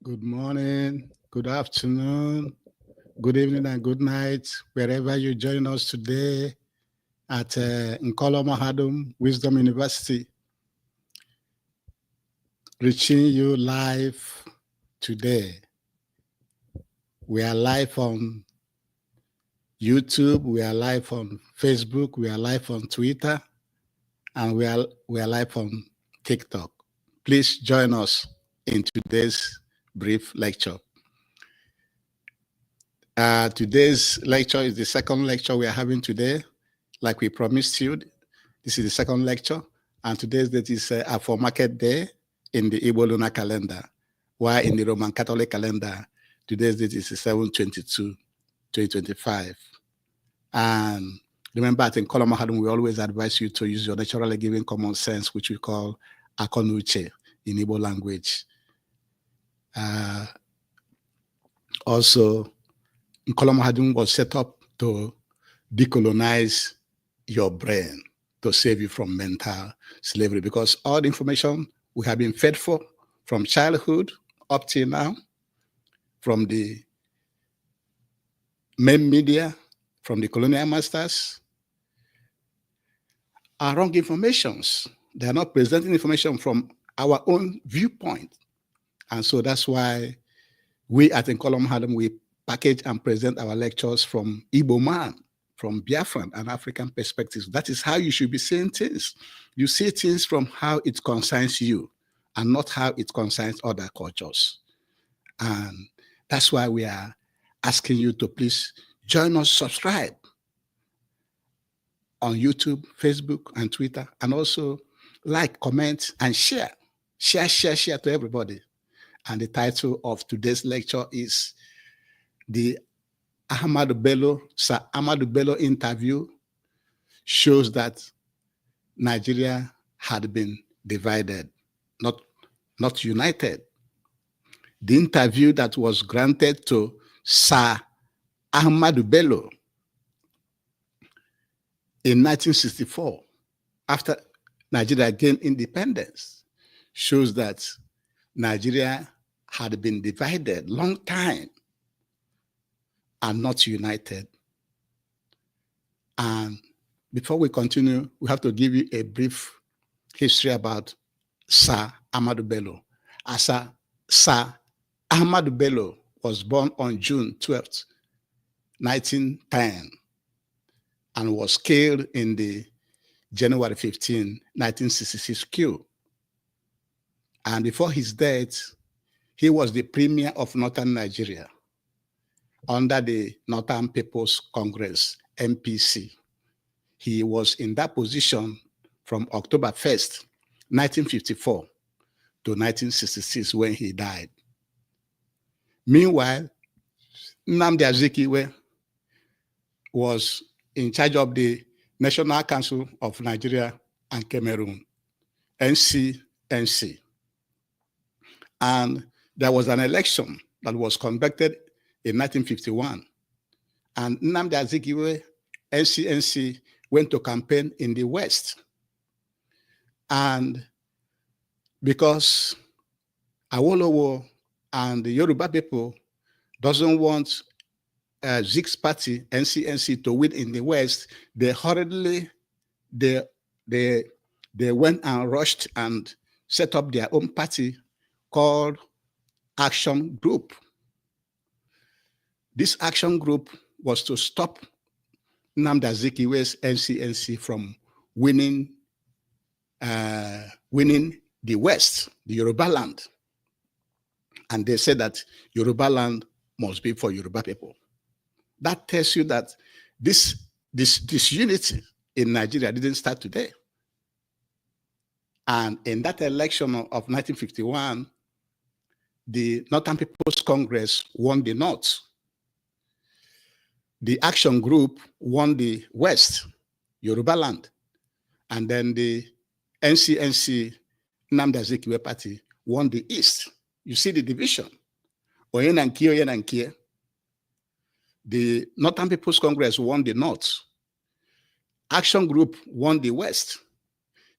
Good morning, good afternoon, good evening, and good night, wherever you join us today at Nkolo Mahadum Wisdom University, reaching you live today. We are live on YouTube, we are live on Facebook, we are live on Twitter, and we are live on TikTok. Please join us in today's brief lecture. Today's lecture is the second lecture we are having today. Like we promised you, this is the second lecture, and today's date is for Market Day in the Igbo lunar calendar, while in the Roman Catholic calendar, today's date is 7/22/2025. And remember, at Nkolo Mahadum, we always advise you to use your naturally given common sense, which we call akonuche in Igbo language. Also, Nkolo Mahadum was set up to decolonize your brain, to save you from mental slavery, because all the information we have been fed for from childhood up till now, from the main media, from the colonial masters, are wrong informations. They are not presenting information from our own viewpoint. And so that's why we at Nkolo Mahadum, we package and present our lectures from Igbo man, from Biafran and African perspectives. That is how you should be seeing things. You see things from how it concerns you and not how it concerns other cultures. And that's why we are asking you to please join us, subscribe on YouTube, Facebook, and Twitter, and also like, comment, and share. Share to everybody. And the title of today's lecture is the Sir Ahmadu Bello interview shows that Nigeria had been divided, not united. The interview that was granted to Sir Ahmadu Bello in 1964, after Nigeria gained independence, shows that Nigeria had been divided long time and not united. And before we continue, we have to give you a brief history about Sir Ahmadu Bello. Sir Ahmadu Bello was born on June 12th, 1910, and was killed in the January 15, 1966 coup. And before his death, he was the premier of Northern Nigeria under the Northern People's Congress, NPC. He was in that position from October 1st, 1954 to 1966 when he died. Meanwhile, Nnamdi Azikiwe was in charge of the National Council of Nigeria and Cameroon, NCNC. And there was an election that was conducted in 1951. And Nnamdi Azikiwe, NCNC, went to campaign in the West. And because Awolowo and the Yoruba people doesn't want Zig's party, NCNC, to win in the West, they hurriedly, they went and rushed and set up their own party called Action Group. This Action Group was to stop Nnamdi Azikiwe's NCNC from winning the West, the Yoruba land. And they said that Yoruba land must be for Yoruba people. That tells you that this unity in Nigeria didn't start today. And in that election of 1951, the Northern People's Congress won the North. The Action Group won the West, Yoruba land. And then the NCNC, Nnamdi Azikiwe party, won the East. You see the division. The Northern People's Congress won the North. Action Group won the West.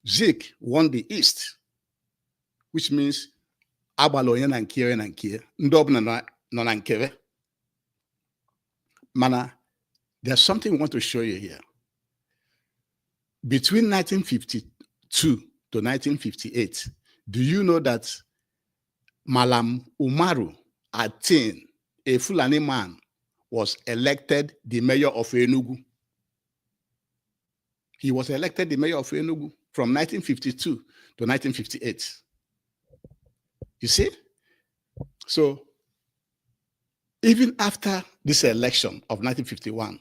Zik won the East, which means agbala onye na nke na nke ndị ọbụla nọ na nkere. Mana, there's something we want to show you here. Between 1952 to 1958, do you know that Malam Umaru Atin, a Fulani man, was elected the mayor of Enugu? He was elected the mayor of Enugu from 1952 to 1958. You see? So, even after this election of 1951,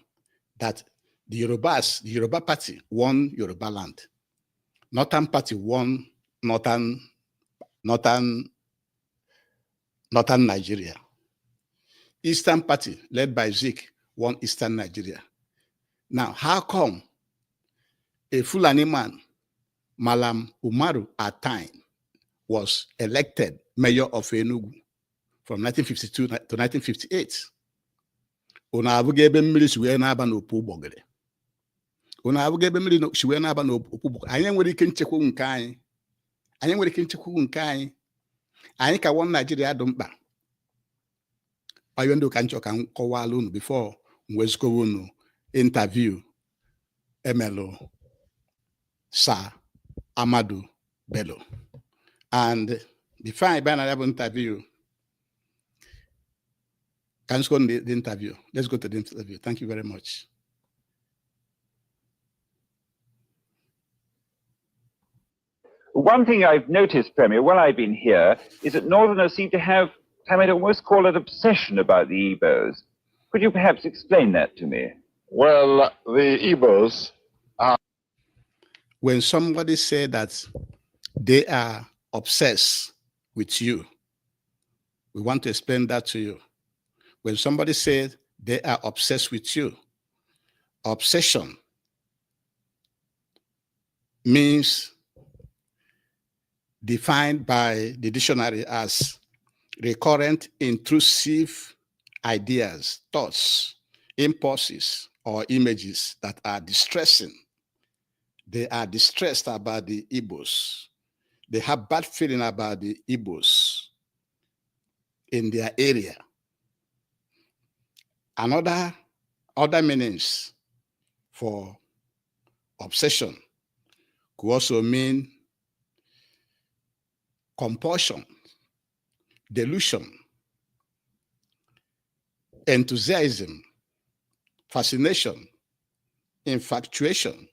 that the Yoruba party won Yoruba land. Northern party won Northern Nigeria. Eastern party, led by Zik, won Eastern Nigeria. Now, how come a Fulani man, Malam Umaru Atain, was elected mayor of Enugu from 1952 to 1958? Una abụghị ebe mmiri si wee na-aba n'opu ụgbọgịrị. Una abụghị ebe mmiri si wee na-aba n'opu ụgbọgịrị. Anyị nwere ike nchekwa nke anyị. Anyị nwere ike nchekwa nke anyị. Anyị ka won Nigeria dị mkpa. Ayo ndị ka nchọ ka m kọwala unu before mwezikowe unu interview emelu Sir Ahmadu Bello. And before I began an interview, can you go on the interview? Let's go to the interview. Thank you very much. One thing I've noticed, Premier, while I've been here, is that Northerners seem to have, I might almost call it obsession about the Igbos. Could you perhaps explain that to me? Well, the Igbos are... When somebody said that they are obsessed with you, we want to explain that to you. When somebody says they are obsessed with you, obsession means, defined by the dictionary as recurrent intrusive ideas, thoughts, impulses, or images that are distressing. They are distressed about the Igbos. They have bad feeling about the Igbos in their area. Other meanings for obsession could also mean compulsion, delusion, enthusiasm, fascination, infatuation,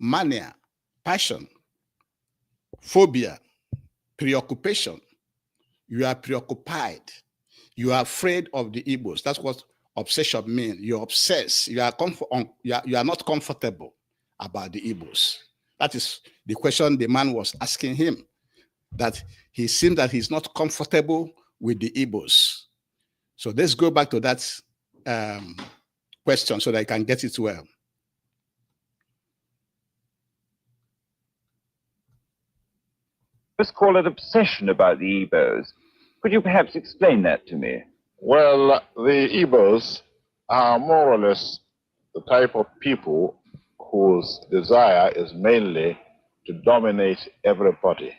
mania, passion, phobia, preoccupation. You are preoccupied. You are afraid of the Igbos. That's what obsession means. You're obsessed. You are not comfortable about the Igbos. That is the question the man was asking him, that he seemed that he's not comfortable with the Igbos. So let's go back to that question so that I can get it well. Let's call it obsession about the Igbos. Could you perhaps explain that to me? Well, the Igbos are more or less the type of people whose desire is mainly to dominate everybody.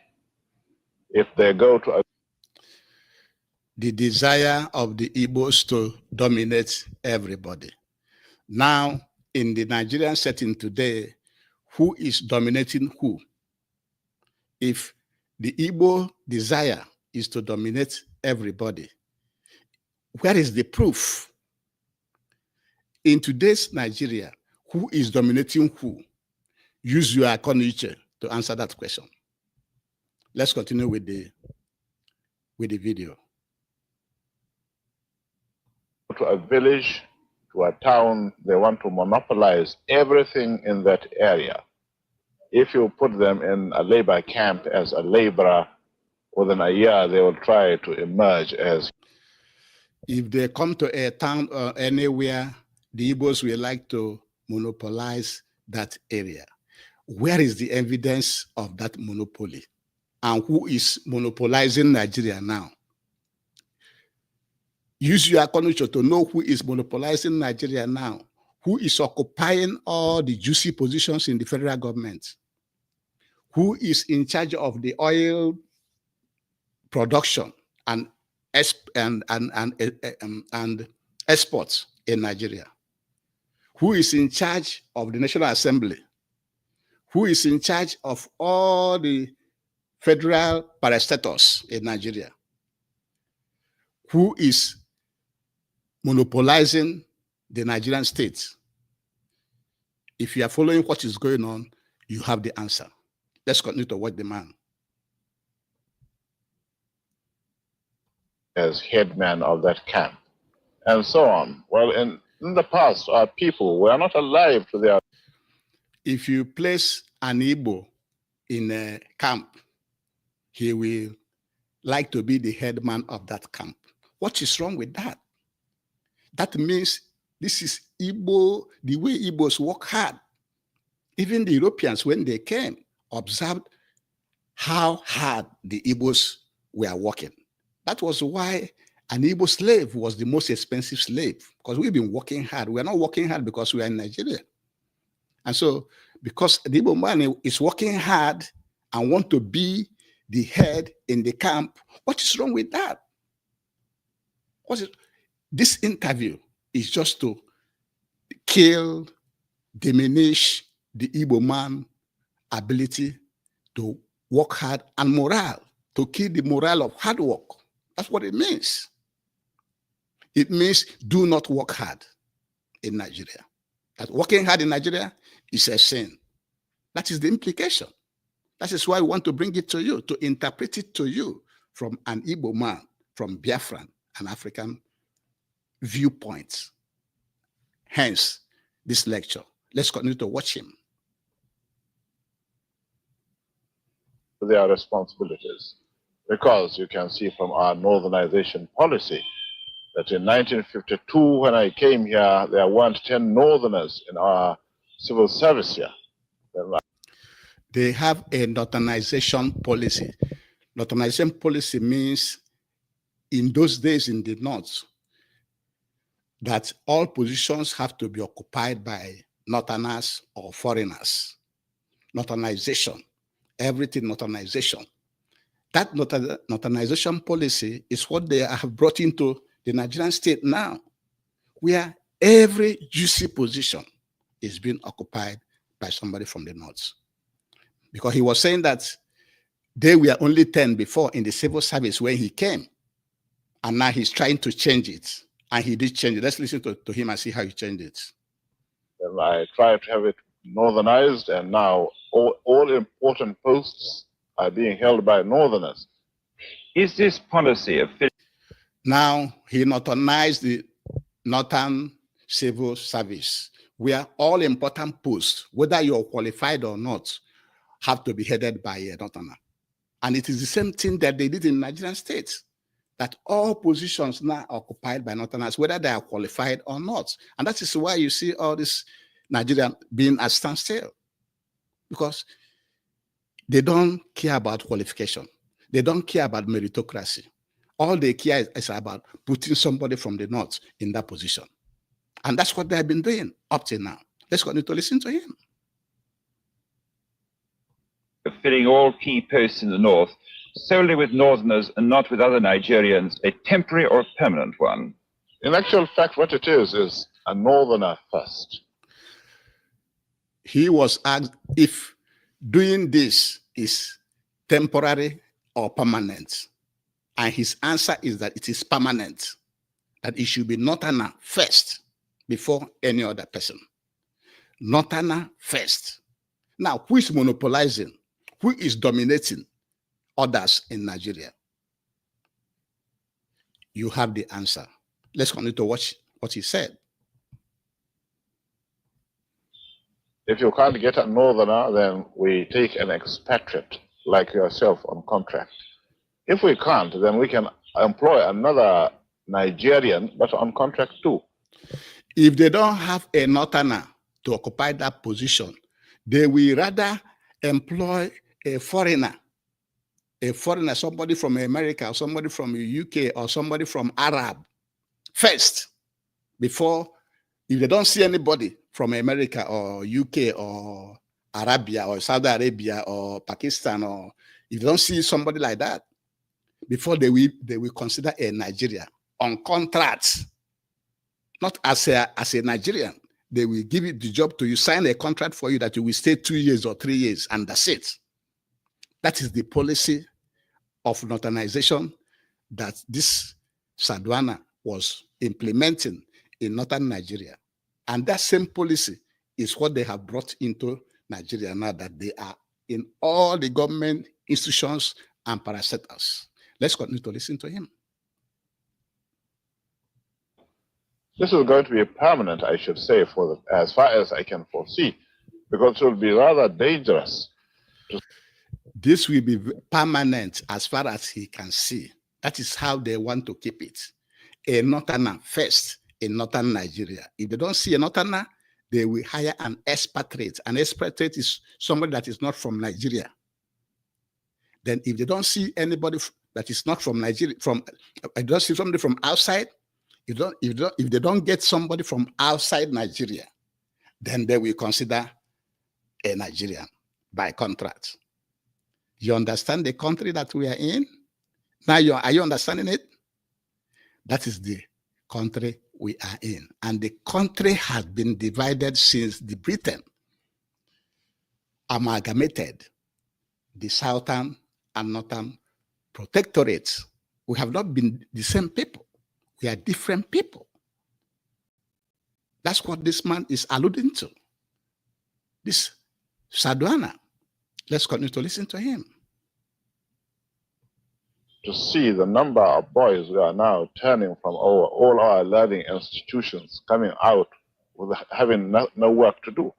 If they go to the desire of the Igbos to dominate everybody. Now, in the Nigerian setting today, who is dominating who? If the Igbo desire is to dominate everybody, where is the proof? In today's Nigeria, who is dominating who? Use your economy to answer that question. Let's continue with the video. To a village, to a town, they want to monopolize everything in that area. If you put them in a labor camp as a laborer, within a year, they will try to emerge as... If they come to a town or anywhere, the Igbos will like to monopolize that area. Where is the evidence of that monopoly? And who is monopolizing Nigeria now? Use your economy to know who is monopolizing Nigeria now, who is occupying all the juicy positions in the federal government, who is in charge of the oil production and exports in Nigeria? Who is in charge of the National Assembly? Who is in charge of all the federal parastatals in Nigeria? Who is monopolizing the Nigerian state? If you are following what is going on, you have the answer. Let's continue to watch the man. As headman of that camp, and so on. Well, in the past, our people were not alive to their... If you place an Igbo in a camp, he will like to be the headman of that camp. What is wrong with that? That means this is Igbo, the way Igbos work hard. Even the Europeans, when they came, observed how hard the Igbos were working. That was why an Igbo slave was the most expensive slave, because we've been working hard. We're not working hard because we are in Nigeria. And so, because the Igbo man is working hard and want to be the head in the camp, what is wrong with that? This interview is just to kill, diminish the Igbo man ability to work hard and morale, to kill the morale of hard work. That's what it means. It means do not work hard in Nigeria. That working hard in Nigeria is a sin. That is the implication. That is why we want to bring it to you, to interpret it to you from an Igbo man, from Biafran, an African viewpoint. Hence, this lecture. Let's continue to watch him. Their responsibilities. Because you can see from our northernization policy that in 1952, when I came here, there weren't 10 northerners in our civil service here. They have a northernization policy. Northernization policy means in those days in the north that all positions have to be occupied by northerners or foreigners. Northernization, everything northernization. That northernization policy is what they have brought into the Nigerian state now, where every juicy position is being occupied by somebody from the north. Because he was saying that they were only 10 before in the civil service when he came, and now he's trying to change it. And he did change it. Let's listen to him and see how he changed it. And I tried to have it northernized, and now all important posts are being held by northerners. Is this policy of... Now he northernized the northern civil service, where all important posts, whether you're qualified or not, have to be headed by a northerner. And it is the same thing that they did in Nigerian states, that all positions now are occupied by northerners, whether they are qualified or not. And that is why you see all this Nigerian being at standstill, because they don't care about qualification. They don't care about meritocracy. All they care is about putting somebody from the north in that position. And that's what they have been doing up till now. Let's continue to listen to him. Filling all key posts in the north solely with northerners and not with other Nigerians, a temporary or a permanent one? In actual fact, what it is a northerner first. He was asked if doing this is temporary or permanent. And his answer is that it is permanent, that it should be northerner first before any other person. Northerner first. Now, who is monopolizing? Who is dominating others in Nigeria? You have the answer. Let's continue to watch what he said. If you can't get a northerner, then we take an expatriate like yourself on contract. If we can't, then we can employ another Nigerian, but on contract too. If they don't have a northerner to occupy that position, they will rather employ a foreigner, somebody from America, or somebody from the UK, or somebody from Arab first, before, if they don't see anybody from America or UK or Arabia or Saudi Arabia or Pakistan, or if they don't see somebody like that, before they will consider a Nigeria on contract, not as a Nigerian. They will give you the job to you, sign a contract for you that you will stay 2 years or 3 years, and that's it. That is the policy of northernization that this Sardauna was implementing in northern Nigeria. And that same policy is what they have brought into Nigeria now, that they are in all the government institutions and parastatals. Let's continue to listen to him. This is going to be permanent, I should say, for as far as I can foresee, because it will be rather dangerous. This will be permanent as far as he can see. That is how they want to keep it. A northerner first in northern Nigeria. If they don't see a northerner, they will hire an expatriate. An expatriate is somebody that is not from Nigeria. Then if they don't see anybody that is not from Nigeria, if they don't see somebody from outside, if they don't get somebody from outside Nigeria, then they will consider a Nigerian by contract. You understand the country that we are in? Now, are you understanding it? That is the country we are in. And the country has been divided since the Britain amalgamated the southern and northern protectorates. We have not been the same people. We are different people. That's what this man is alluding to. This Sardauna. Let's continue to listen to him. To see the number of boys who are now turning from all our learning institutions, coming out with having no work to do.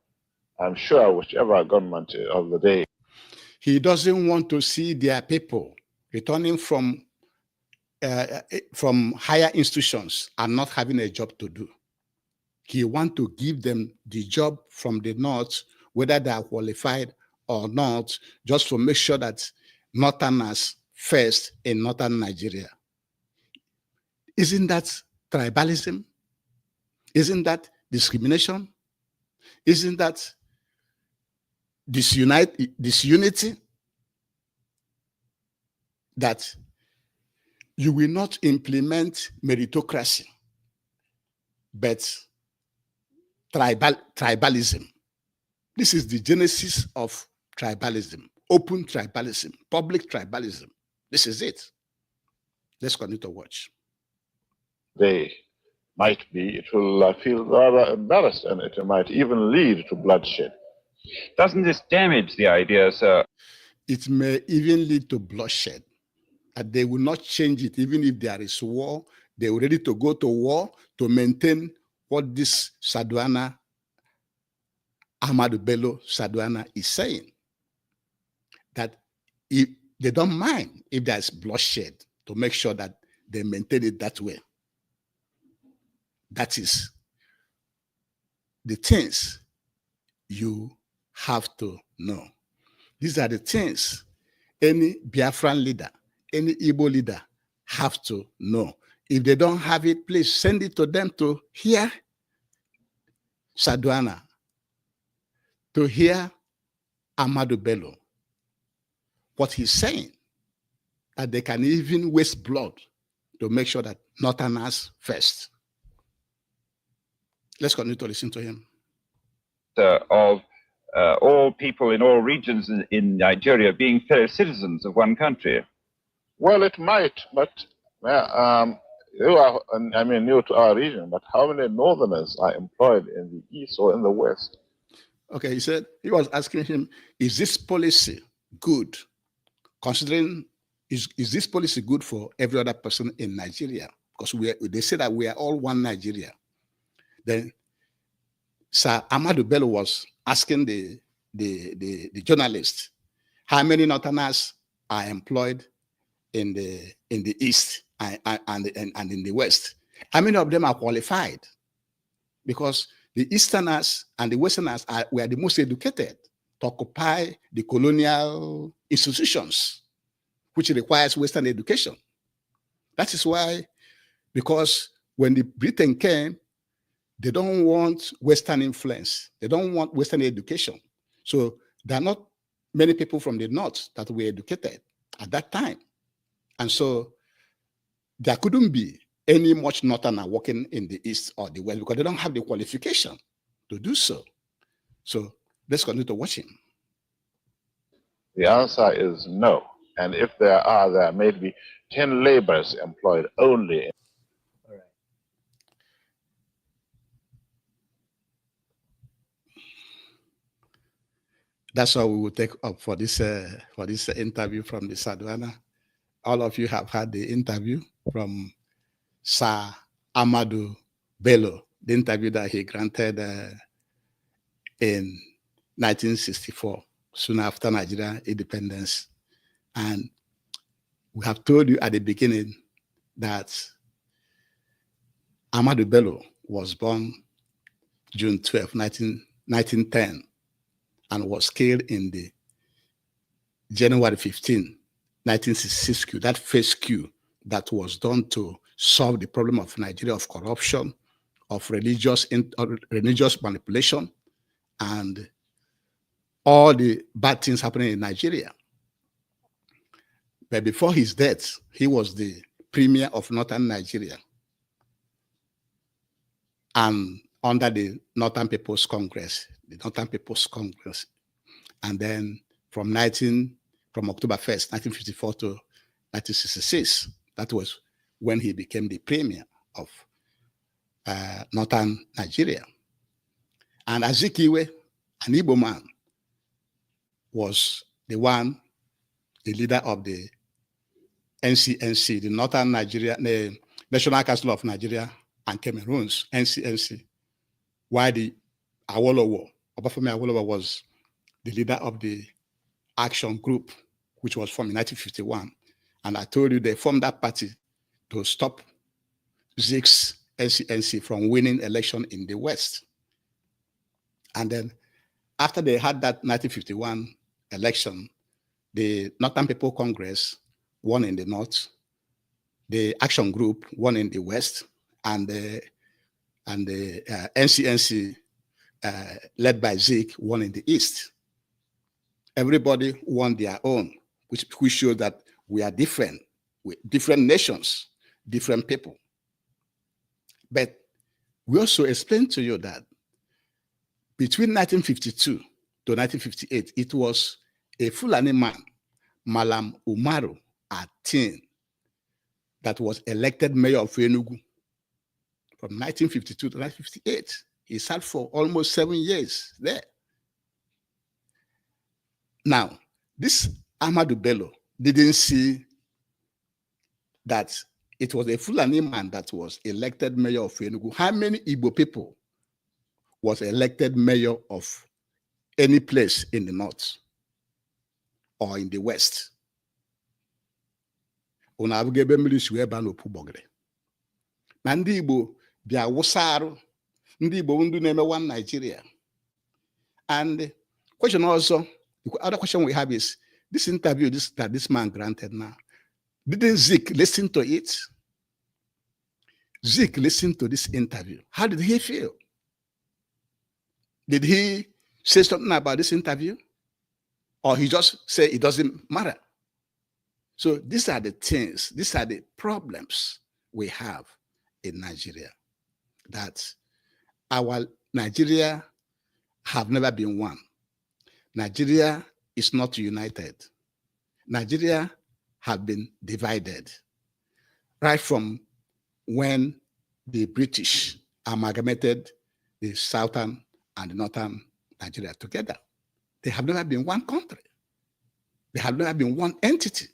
I'm sure whichever government of the day. He doesn't want to see their people returning from higher institutions and not having a job to do. He wants to give them the job from the north, whether they are qualified or not, just to make sure that northerners first in northern Nigeria. Isn't that tribalism? Isn't that discrimination? Isn't that disunity? That you will not implement meritocracy, but tribalism. This is the genesis of tribalism, open tribalism, public tribalism. This is it. Let's continue to watch. They might be, it will feel rather embarrassed, and it might even lead to bloodshed. Doesn't this damage the idea, sir? It may even lead to bloodshed. And they will not change it, even if there is war. They are ready to go to war to maintain what this Sardauna, Ahmadu Bello Sardauna, is saying. That if they don't mind if there's bloodshed, to make sure that they maintain it that way. That is the things you have to know. These are the things any Biafran leader, any Igbo leader have to know. If they don't have it, please send it to them to hear Sardauna, to hear Ahmadu Bello, what he's saying, that they can even waste blood to make sure that northerners first. Let's continue to listen to him. Of all people in all regions in Nigeria being fellow citizens of one country. Well, it might, but you are, I mean, new to our region, but how many northerners are employed in the east or in the west? Okay, he was asking him, is this policy good? Considering, is this policy good for every other person in Nigeria? Because they say that we are all one Nigeria. Then Sir Ahmadu Bello was asking the journalist, how many northerners are employed in the east and in the west? How many of them are qualified? Because the easterners and the westerners were the most educated to occupy the colonial institutions, which requires Western education. That is why, because when the Britain came, they don't want Western influence. They don't want Western education. So there are not many people from the north that were educated at that time. And so there couldn't be any much Northerner working in the East or the West because they don't have the qualification to do so. So let's continue to watch him. The answer is no. And if there may be 10 laborers employed only. All right. That's all we will take up for this interview from the Sadwana. All of you have had the interview from Sir Ahmadu Bello, the interview that he granted in 1964, soon after Nigeria independence. And we have told you at the beginning that Ahmadu Bello was born June 12, 1910, and was killed in the January 15, 1966 coup, that first coup that was done to solve the problem of Nigeria of corruption, of religious manipulation, and all the bad things happening in Nigeria. But before his death, he was the premier of Northern Nigeria. And under the Northern People's Congress, And then from October 1st, 1954 to 1966, that was when he became the premier of Northern Nigeria. And Azikiwe, an Igbo man, was the leader of the NCNC, the Northern Nigeria, the National Council of Nigeria and Cameroon's NCNC, while the Obafemi Awolowo was the leader of the Action Group, which was formed in 1951. And I told you they formed that party to stop Zeke's NCNC from winning election in the West. And then after they had that 1951 election, the Northern People Congress won in the North, the Action Group won in the West, and the NCNC led by Zeke won in the East. Everybody won their own, which showed that we are different, with different nations, different people. But we also explained to you that between 1952 to 1958, it was a Fulani man, Malam Umaru Atin, that was elected mayor of Enugu from 1952 to 1958. He sat for almost 7 years there. Now, this Ahmadu Bello didn't see that it was a Fulani man that was elected mayor of Enugu. How many Igbo people was elected mayor of any place in the North or in the West? Na ndị Igbo bịa wụsa arụ, ndị Igbo ndị na-eme one Nigeria. And question also, the other question we have is, this interview that this man granted now, didn't Zeke listen to it? Zeke listened to this interview. How did he feel? Did he say something about this interview? Or he just said it doesn't matter? So these are the things, these are the problems we have in Nigeria, that our Nigeria have never been one. Nigeria is not united. Nigeria have been divided right from when the British amalgamated the Southern and the Northern Nigeria together. They have never been one country. They have never been one entity.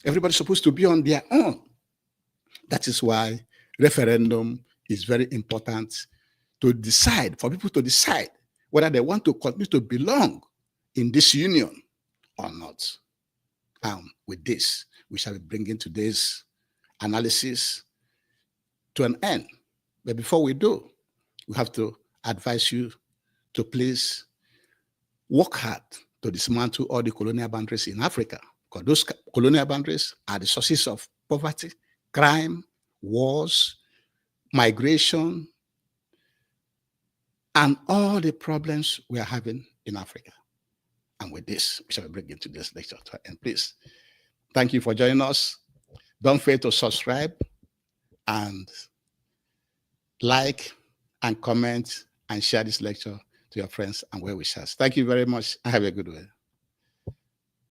Everybody's supposed to be on their own. That is why referendum is very important to decide, for people to decide whether they want to continue to belong in this union or not. With this, we shall be bringing today's analysis to an end. But before we do, we have to advise you to please work hard to dismantle all the colonial boundaries in Africa, because those colonial boundaries are the sources of poverty, crime, wars, migration, and all the problems we are having in Africa. And with this, we shall bring into this lecture to end. Please, thank you for joining us. Don't fail to subscribe and like and comment and share this lecture to your friends and well-wishers. Thank you very much and have a good day.